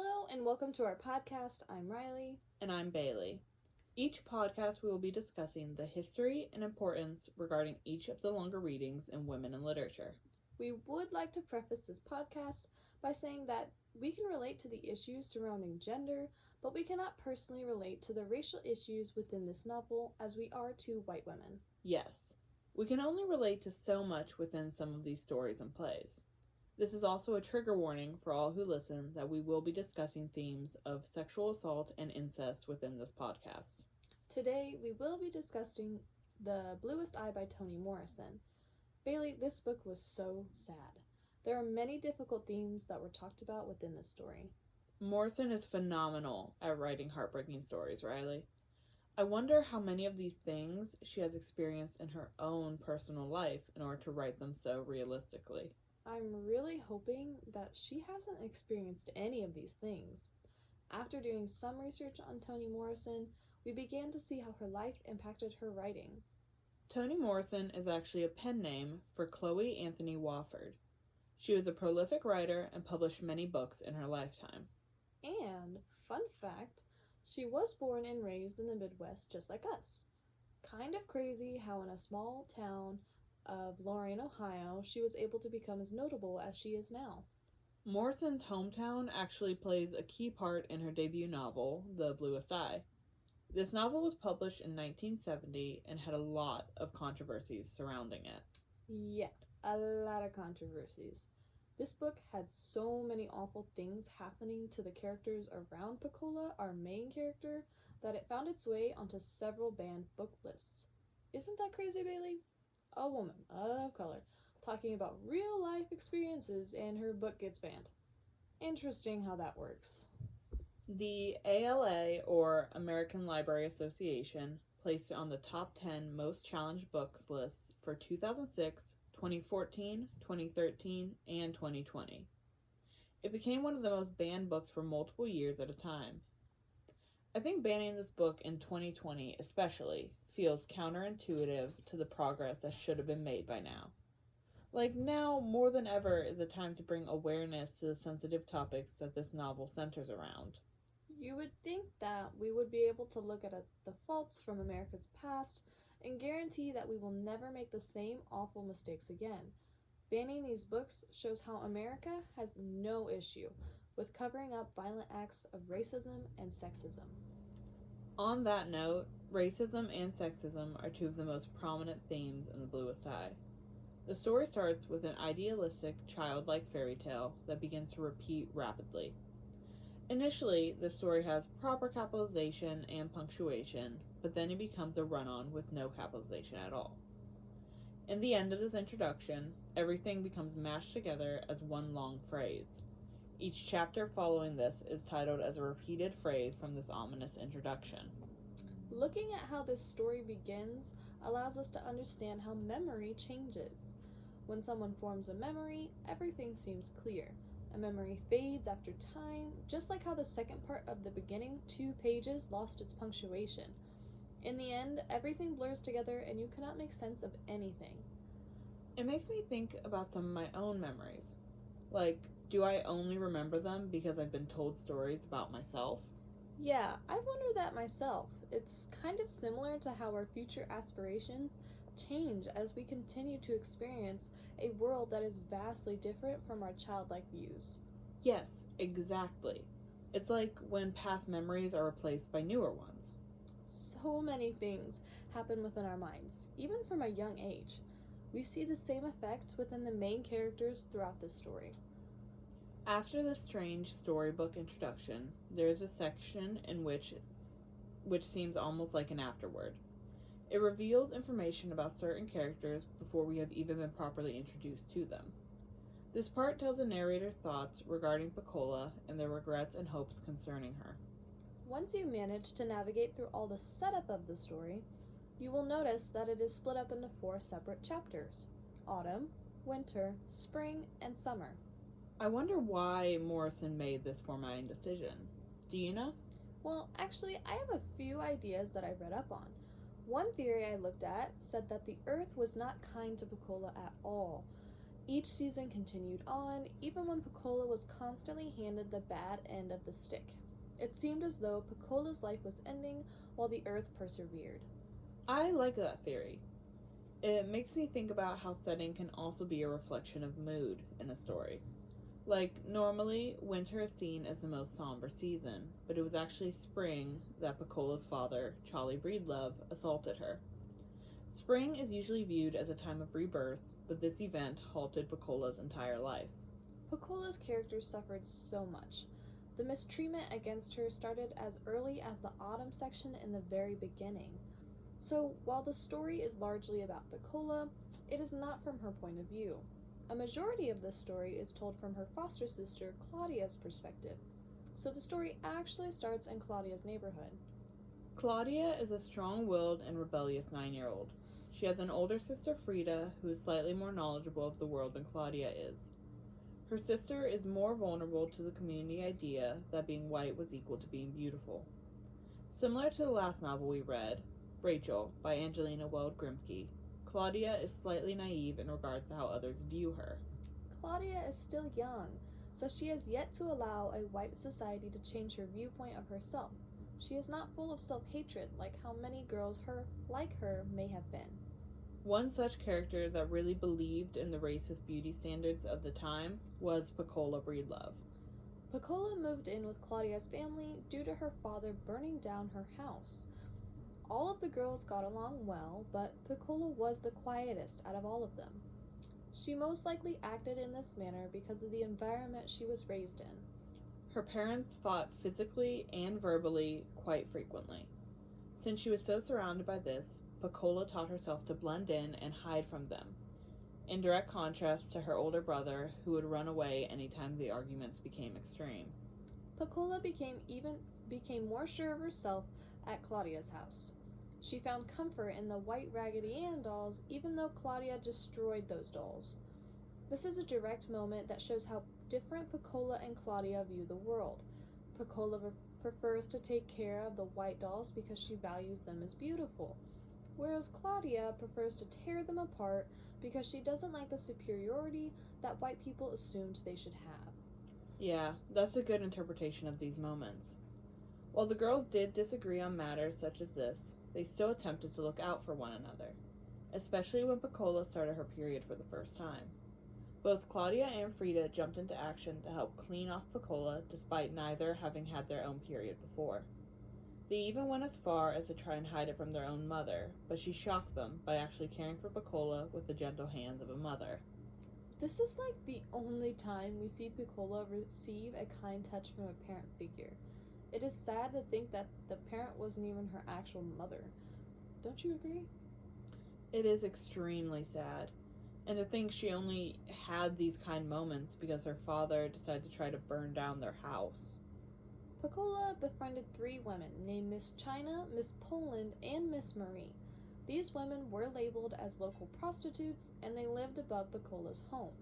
Hello and welcome to our podcast. I'm Rylee. And I'm Bailey. Each podcast we will be discussing the history and importance regarding each of the longer readings in women in literature. We would like to preface this podcast by saying that we can relate to the issues surrounding gender, but we cannot personally relate to the racial issues within this novel as we are two white women. Yes, we can only relate to so much within some of these stories and plays. This is also a trigger warning for all who listen that we will be discussing themes of sexual assault and incest within this podcast. Today we will be discussing The Bluest Eye by Toni Morrison. Bailey, this book was so sad. There are many difficult themes that were talked about within the story. Morrison is phenomenal at writing heartbreaking stories, Rylee. I wonder how many of these things she has experienced in her own personal life in order to write them so realistically. I'm really hoping that she hasn't experienced any of these things. After doing some research on Toni Morrison, we began to see how her life impacted her writing. Toni Morrison is actually a pen name for Chloe Anthony Wofford. She was a prolific writer and published many books in her lifetime. And, fun fact, she was born and raised in the Midwest just like us. Kind of crazy how in a small town of Lorain, Ohio, she was able to become as notable as she is now. Morrison's hometown actually plays a key part in her debut novel, The Bluest Eye. This novel was published in 1970 and had a lot of controversies surrounding it. Yeah, a lot of controversies. This book had so many awful things happening to the characters around Piccola, our main character, that it found its way onto several banned book lists. Isn't that crazy, Bailey? A woman of color talking about real life experiences and her book gets banned. Interesting how that works. The ALA, or American Library Association, placed it on the top 10 most challenged books lists for 2006, 2014, 2013, and 2020. It became one of the most banned books for multiple years at a time. I think banning this book in 2020 especially feels counterintuitive to the progress that should have been made by now. Like, now more than ever is a time to bring awareness to the sensitive topics that this novel centers around. You would think that we would be able to look at the faults from America's past and guarantee that we will never make the same awful mistakes again. Banning these books shows how America has no issue with covering up violent acts of racism and sexism. On that note, racism and sexism are two of the most prominent themes in The Bluest Eye. The story starts with an idealistic, childlike fairy tale that begins to repeat rapidly. Initially, the story has proper capitalization and punctuation, but then it becomes a run-on with no capitalization at all. In the end of this introduction, everything becomes mashed together as one long phrase. Each chapter following this is titled as a repeated phrase from this ominous introduction. Looking at how this story begins allows us to understand how memory changes. When someone forms a memory, everything seems clear. A memory fades after time, just like how the second part of the beginning 2 pages lost its punctuation. In the end, everything blurs together and you cannot make sense of anything. It makes me think about some of my own memories. Like, do I only remember them because I've been told stories about myself? Yeah, I wonder that myself. It's kind of similar to how our future aspirations change as we continue to experience a world that is vastly different from our childlike views. Yes, exactly. It's like when past memories are replaced by newer ones. So many things happen within our minds, even from a young age. We see the same effect within the main characters throughout this story. After the strange storybook introduction, there is a section in which seems almost like an afterword. It reveals information about certain characters before we have even been properly introduced to them. This part tells the narrator's thoughts regarding Piccola and their regrets and hopes concerning her. Once you manage to navigate through all the setup of the story, you will notice that it is split up into 4 separate chapters: autumn, winter, spring, and summer. I wonder why Morrison made this formatting decision. Do you know? Well, actually, I have a few ideas that I read up on. One theory I looked at said that the earth was not kind to Piccola at all. Each season continued on, even when Piccola was constantly handed the bad end of the stick. It seemed as though Piccola's life was ending while the Earth persevered. I like that theory. It makes me think about how setting can also be a reflection of mood in a story. Like, normally, winter is seen as the most somber season, but it was actually spring that Piccola's father, Charlie Breedlove, assaulted her. Spring is usually viewed as a time of rebirth, but this event halted Piccola's entire life. Piccola's character suffered so much. The mistreatment against her started as early as the autumn section in the very beginning. So, while the story is largely about Piccola, it is not from her point of view. A majority of the story is told from her foster sister Claudia's perspective. So the story actually starts in Claudia's neighborhood. Claudia is a strong-willed and rebellious 9-year-old. She has an older sister, Frida, who is slightly more knowledgeable of the world than Claudia is. Her sister is more vulnerable to the community idea that being white was equal to being beautiful. Similar to the last novel we read, Rachel, by Angelina Weld Grimke, Claudia is slightly naive in regards to how others view her. Claudia is still young, so she has yet to allow a white society to change her viewpoint of herself. She is not full of self-hatred like how many girls like her may have been. One such character that really believed in the racist beauty standards of the time was Piccola Breedlove. Piccola moved in with Claudia's family due to her father burning down her house. All of the girls got along well, but Piccola was the quietest out of all of them. She most likely acted in this manner because of the environment she was raised in. Her parents fought physically and verbally quite frequently. Since she was so surrounded by this, Piccola taught herself to blend in and hide from them, in direct contrast to her older brother, who would run away anytime the arguments became extreme. Piccola became more sure of herself at Claudia's house. She found comfort in the white Raggedy Ann dolls, even though Claudia destroyed those dolls. This is a direct moment that shows how different Piccola and Claudia view the world. Piccola prefers to take care of the white dolls because she values them as beautiful, whereas Claudia prefers to tear them apart because she doesn't like the superiority that white people assumed they should have. Yeah, that's a good interpretation of these moments. While the girls did disagree on matters such as this, they still attempted to look out for one another, especially when Piccola started her period for the first time. Both Claudia and Frida jumped into action to help clean off Piccola despite neither having had their own period before. They even went as far as to try and hide it from their own mother, but she shocked them by actually caring for Piccola with the gentle hands of a mother. This is like the only time we see Piccola receive a kind touch from a parent figure. It is sad to think that the parent wasn't even her actual mother. Don't you agree? It is extremely sad, and to think she only had these kind moments because her father decided to try to burn down their house. Piccola befriended 3 women named Miss China, Miss Poland, and Miss Marie. These women were labeled as local prostitutes, and they lived above Piccola's home.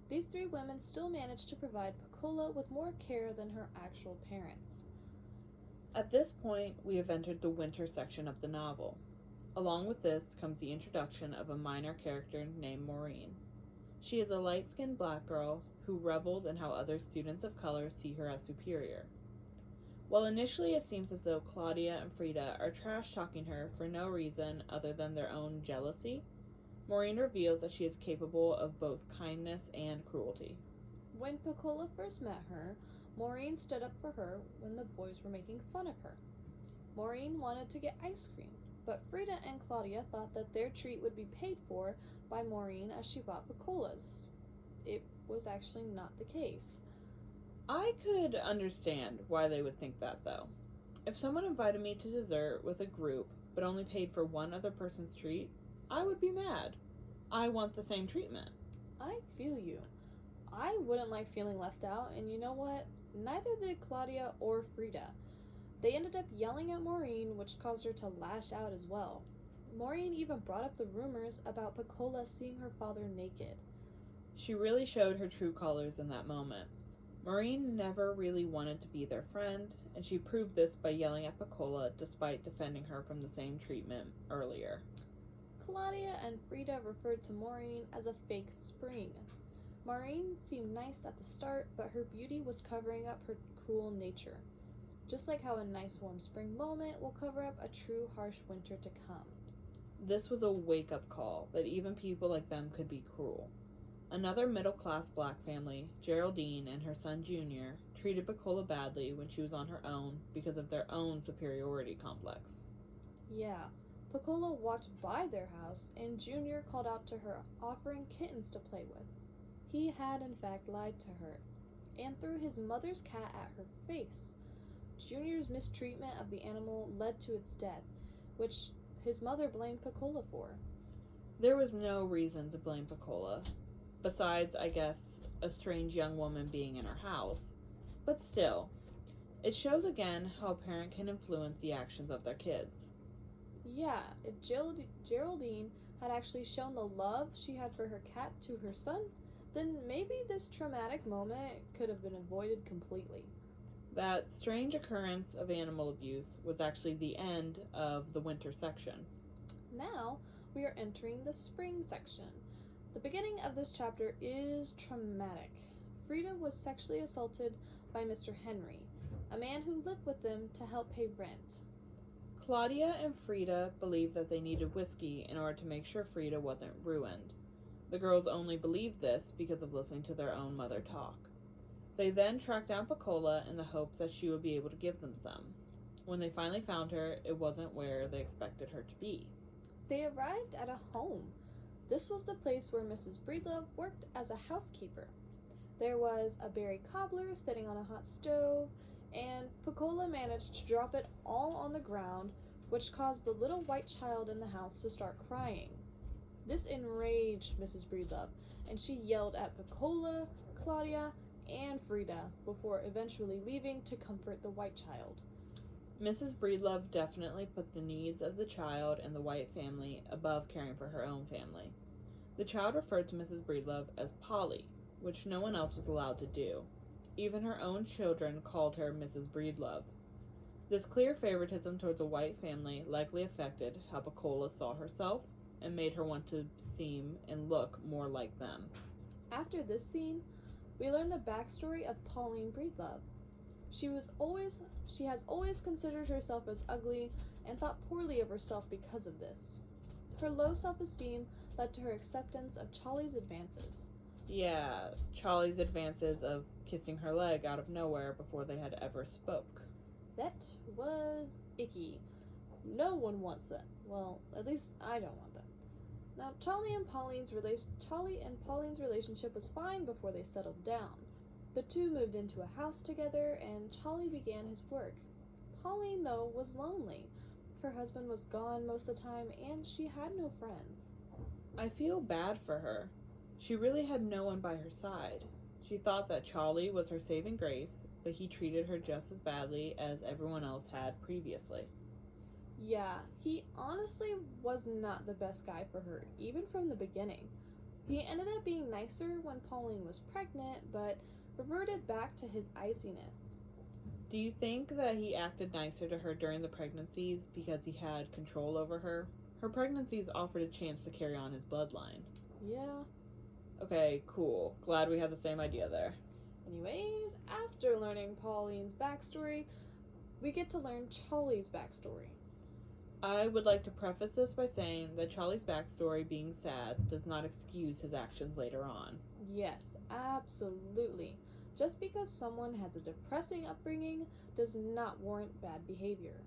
These 3 women still managed to provide Piccola with more care than her actual parents. At this point, we have entered the winter section of the novel. Along with this comes the introduction of a minor character named Maureen. She is a light-skinned black girl who revels in how other students of color see her as superior. While initially it seems as though Claudia and Frida are trash-talking her for no reason other than their own jealousy, Maureen reveals that she is capable of both kindness and cruelty. When Piccola first met her, Maureen stood up for her when the boys were making fun of her. Maureen wanted to get ice cream, but Frida and Claudia thought that their treat would be paid for by Maureen as she bought Piccola's. It was actually not the case. I could understand why they would think that, though. If someone invited me to dessert with a group but only paid for one other person's treat, I would be mad. I want the same treatment. I feel you. I wouldn't like feeling left out, and you know what? Neither did Claudia or Frida. They ended up yelling at Maureen, which caused her to lash out as well. Maureen even brought up the rumors about Piccola seeing her father naked. She really showed her true colors in that moment. Maureen never really wanted to be their friend, and she proved this by yelling at Piccola despite defending her from the same treatment earlier. Claudia and Frida referred to Maureen as a fake spring. Maureen seemed nice at the start, but her beauty was covering up her cruel nature, just like how a nice warm spring moment will cover up a true harsh winter to come. This was a wake-up call that even people like them could be cruel. Another middle-class black family, Geraldine and her son Junior, treated Piccola badly when she was on her own because of their own superiority complex. Yeah, Piccola walked by their house, and Junior called out to her, offering kittens to play with. He had in fact lied to her, and threw his mother's cat at her face. Junior's mistreatment of the animal led to its death, which his mother blamed Piccola for. There was no reason to blame Piccola, besides, I guess, a strange young woman being in her house. But still, it shows again how a parent can influence the actions of their kids. Yeah, if Geraldine had actually shown the love she had for her cat to her son, then maybe this traumatic moment could have been avoided completely. That strange occurrence of animal abuse was actually the end of the winter section. Now we are entering the spring section. The beginning of this chapter is traumatic. Frida was sexually assaulted by Mr. Henry, a man who lived with them to help pay rent. Claudia and Frida believed that they needed whiskey in order to make sure Frida wasn't ruined. The girls only believed this because of listening to their own mother talk. They then tracked down Piccola in the hopes that she would be able to give them some. When they finally found her, it wasn't where they expected her to be. They arrived at a home. This was the place where Mrs. Breedlove worked as a housekeeper. There was a berry cobbler sitting on a hot stove, and Piccola managed to drop it all on the ground, which caused the little white child in the house to start crying. This enraged Mrs. Breedlove, and she yelled at Piccola, Claudia, and Frida before eventually leaving to comfort the white child. Mrs. Breedlove definitely put the needs of the child and the white family above caring for her own family. The child referred to Mrs. Breedlove as Polly, which no one else was allowed to do. Even her own children called her Mrs. Breedlove. This clear favoritism towards a white family likely affected how Piccola saw herself and made her want to seem and look more like them. After this scene, we learn the backstory of Pauline Breedlove. She has always considered herself as ugly and thought poorly of herself because of this. Her low self-esteem led to her acceptance of Charlie's advances. Yeah, Charlie's advances of kissing her leg out of nowhere before they had ever spoke. That was icky. No one wants that. Well, at least I don't want that. Now, Charlie and Pauline's relationship was fine before they settled down. The two moved into a house together, and Charlie began his work. Pauline, though, was lonely. Her husband was gone most of the time, and she had no friends. I feel bad for her. She really had no one by her side. She thought that Charlie was her saving grace, but he treated her just as badly as everyone else had previously. Yeah, he honestly was not the best guy for her, even from the beginning. He ended up being nicer when Pauline was pregnant, but reverted back to his iciness. Do you think that he acted nicer to her during the pregnancies because he had control over her? Her pregnancies offered a chance to carry on his bloodline. Yeah. Okay, cool. Glad we had the same idea there. Anyways, after learning Pauline's backstory, we get to learn Charlie's backstory. I would like to preface this by saying that Charlie's backstory being sad does not excuse his actions later on. Yes, absolutely. Just because someone has a depressing upbringing does not warrant bad behavior.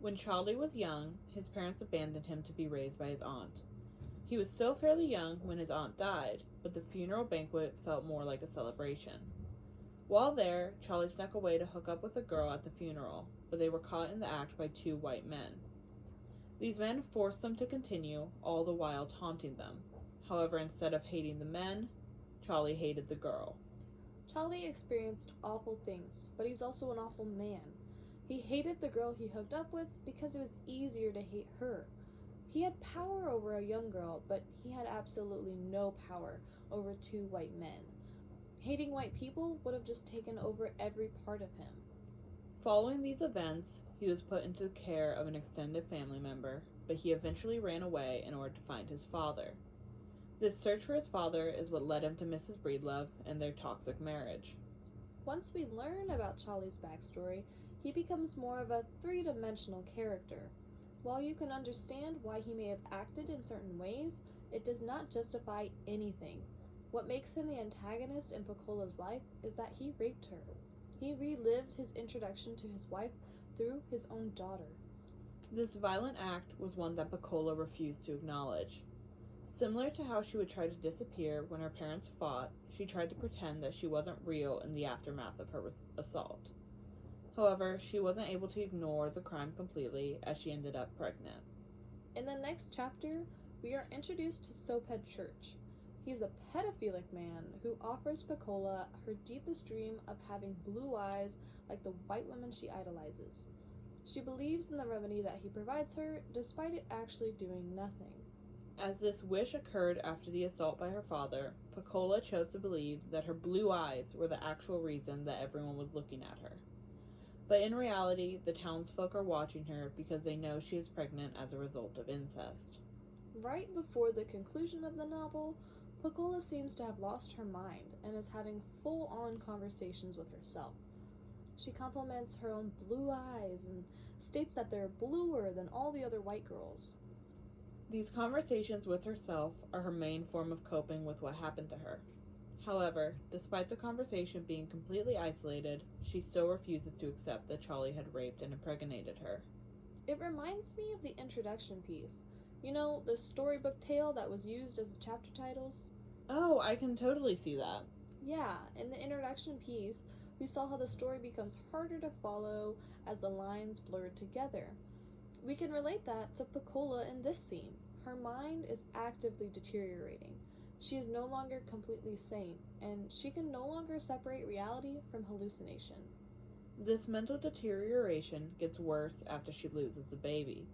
When Charlie was young, his parents abandoned him to be raised by his aunt. He was still fairly young when his aunt died, but the funeral banquet felt more like a celebration. While there, Charlie snuck away to hook up with a girl at the funeral, but they were caught in the act by two white men. These men forced them to continue, all the while taunting them. However, instead of hating the men, Charlie hated the girl. Charlie experienced awful things, but he's also an awful man. He hated the girl he hooked up with because it was easier to hate her. He had power over a young girl, but he had absolutely no power over two white men. Hating white people would have just taken over every part of him. Following these events, he was put into the care of an extended family member, but he eventually ran away in order to find his father. This search for his father is what led him to Mrs. Breedlove and their toxic marriage. Once we learn about Charlie's backstory, he becomes more of a three-dimensional character. While you can understand why he may have acted in certain ways, it does not justify anything. What makes him the antagonist in Piccola's life is that he raped her. He relived his introduction to his wife through his own daughter. This violent act was one that Piccola refused to acknowledge. Similar to how she would try to disappear when her parents fought, she tried to pretend that she wasn't real in the aftermath of her assault. However, she wasn't able to ignore the crime completely as she ended up pregnant. In the next chapter, we are introduced to Soaphead Church. He's a pedophilic man who offers Piccola her deepest dream of having blue eyes like the white women she idolizes. She believes in the remedy that he provides her, despite it actually doing nothing. As this wish occurred after the assault by her father, Piccola chose to believe that her blue eyes were the actual reason that everyone was looking at her. But in reality, the townsfolk are watching her because they know she is pregnant as a result of incest. Right before the conclusion of the novel, Piccola seems to have lost her mind and is having full-on conversations with herself. She compliments her own blue eyes and states that they're bluer than all the other white girls. These conversations with herself are her main form of coping with what happened to her. However, despite the conversation being completely isolated, she still refuses to accept that Charlie had raped and impregnated her. It reminds me of the introduction piece. You know, the storybook tale that was used as the chapter titles? Oh, I can totally see that. Yeah, in the introduction piece, we saw how the story becomes harder to follow as the lines blurred together. We can relate that to Piccola in this scene. Her mind is actively deteriorating. She is no longer completely sane, and she can no longer separate reality from hallucination. This mental deterioration gets worse after she loses the baby.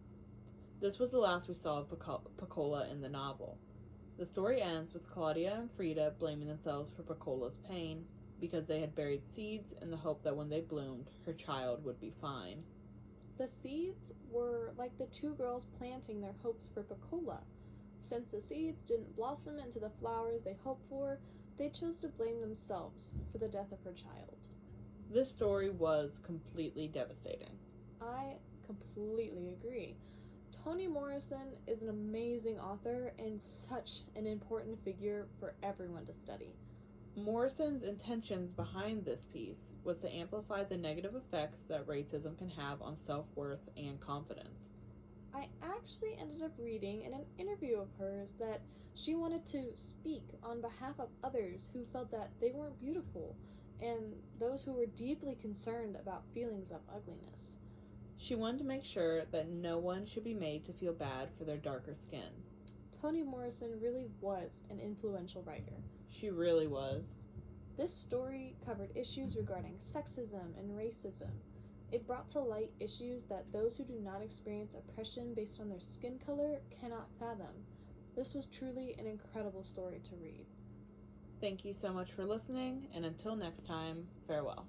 This was the last we saw of Piccola in the novel. The story ends with Claudia and Frida blaming themselves for Piccola's pain because they had buried seeds in the hope that when they bloomed, her child would be fine. The seeds were like the two girls planting their hopes for Piccola. Since the seeds didn't blossom into the flowers they hoped for, they chose to blame themselves for the death of her child. This story was completely devastating. I completely agree. Toni Morrison is an amazing author and such an important figure for everyone to study. Morrison's intentions behind this piece was to amplify the negative effects that racism can have on self-worth and confidence. I actually ended up reading in an interview of hers that she wanted to speak on behalf of others who felt that they weren't beautiful and those who were deeply concerned about feelings of ugliness. She wanted to make sure that no one should be made to feel bad for their darker skin. Toni Morrison really was an influential writer. She really was. This story covered issues regarding sexism and racism. It brought to light issues that those who do not experience oppression based on their skin color cannot fathom. This was truly an incredible story to read. Thank you so much for listening, and until next time, farewell.